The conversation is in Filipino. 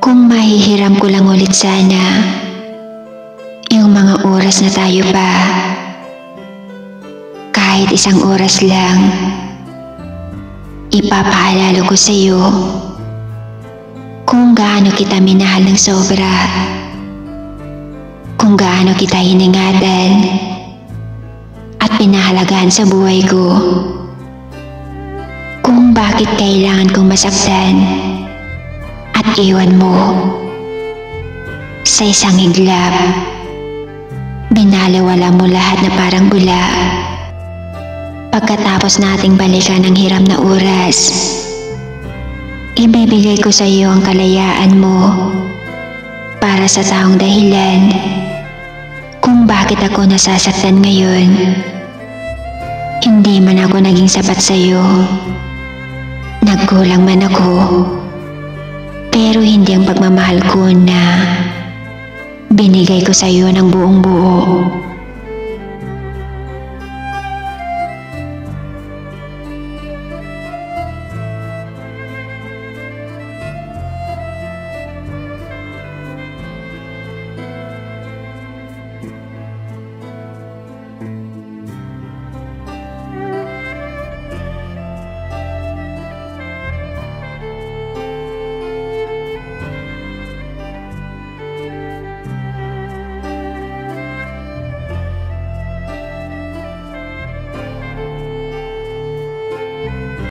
Kung mahihiram ko lang ulit sana yung mga oras na tayo pa, kahit isang oras lang, ipapaalala ko sa'yo kung gaano kita minahal ng sobra, kung gaano kita hiningatan at pinahalagaan sa buhay ko, kung bakit kailangan kong masaktan at iwan mo. Sa isang iglap, binaliwala mo lahat na parang bula. Pagkatapos nating balikan ang hiram na oras, ibibigay ko sa iyo ang kalayaan mo para sa taong dahilan kung bakit ako nasasaktan ngayon. Hindi man ako naging sapat sa iyo, nagkulang man ako, pero hindi ang pagmamahal ko na binigay ko sa iyo ng buong buo.